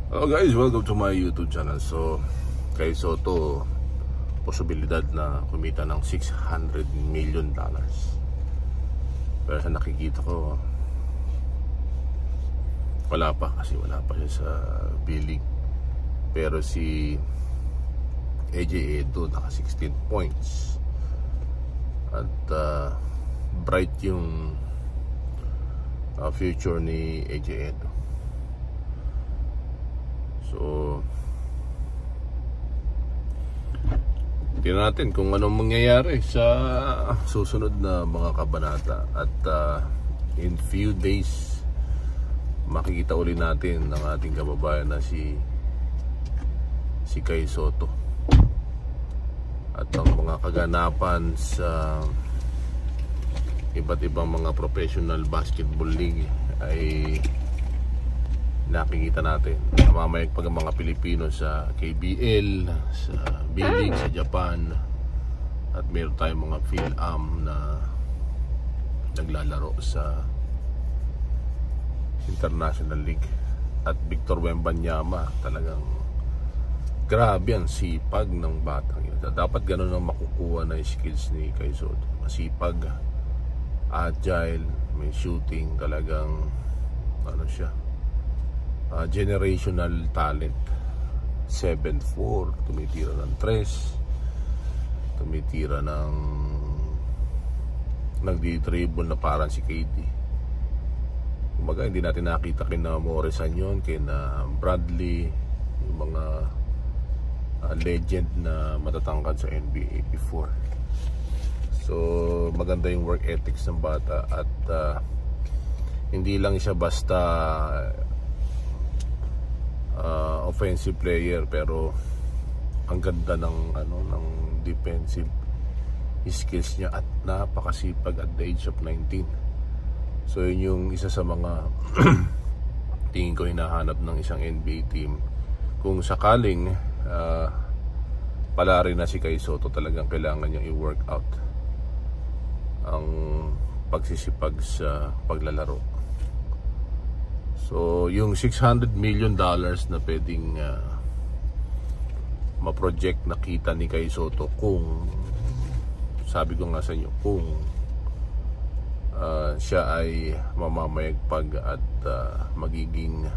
Hello guys, welcome to my YouTube channel. So, kay Soto, posibilidad na kumita ng $600 million. Pero sa nakikita ko, wala pa siya sa billing. Pero si AJ Edo naka 16 points. At bright yung future ni AJ Edo. So, tingnan natin kung anong mangyayari sa susunod na mga kabanata. At in few days, makikita uli natin ang ating kababayan na si Kai Soto. At ang mga kaganapan sa iba't ibang mga professional basketball league ay nakikita natin. Mamayag pag ang mga Pilipino sa KBL, sa B-League, sa Japan. At meron tayong mga Phil-Am na naglalaro sa International League. At Victor Wembanyama, talagang grabe ang sipag ng batang yun. Dapat ganun ang makukuha na yung skills ni Kai Soto. Masipag, agile, may shooting, talagang ano siya, generational talent. 7'4", tumitira ng 3, tumitira ng nagdi-dribble na parang si KD. Kumbaga hindi natin nakita kina Morrison yun, kina Bradley, yung mga legend na matatangkad sa NBA before. So maganda yung work ethics ng bata. At hindi lang siya basta offensive player, pero ang ganda ng defensive skills niya at napakasipag at the age of 19. So yun yung isa sa mga tingin ko hinahanap ng isang NBA team. Kung sakaling pala rin na si Kai Soto, talagang kailangan niyang i-work out ang pagsisipag sa paglalaro. So yung $600 million na pwedeng ma-project na kita ni Kai Soto, kung sabi ko nga sa inyo, kung siya ay mamamayagpag at magiging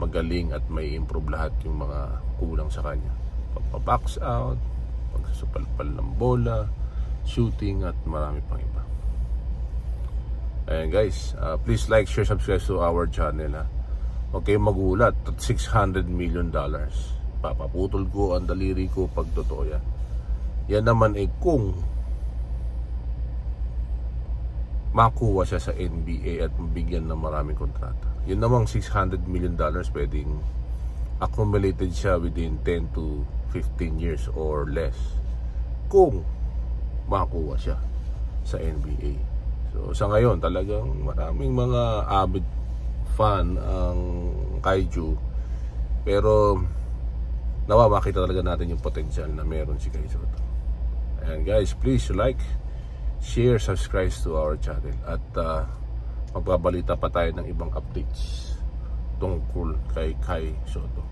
magaling at may improve lahat yung mga kulang sa kanya, pagpa-box out, pagsusupalpal ng bola, shooting at marami pang iba. Ayan guys, please like, share, subscribe to our channel ha. Huwag kayong magulat at $600 million. Papaputol ko ang daliri ko pag totoo yan. Yan naman ay kung makuha siya sa NBA at mabigyan ng maraming kontrata. Yun namang $600 million, pwedeng accumulated siya within 10 to 15 years or less kung makuha siya sa NBA. So sa ngayon talagang maraming mga avid fan ang Kaiju, pero nawa makita talaga natin yung potential na meron si Kai Soto. Ayan guys, please like, share, subscribe to our channel. At magbabalita pa tayo ng ibang updates tungkol kay Kai Soto.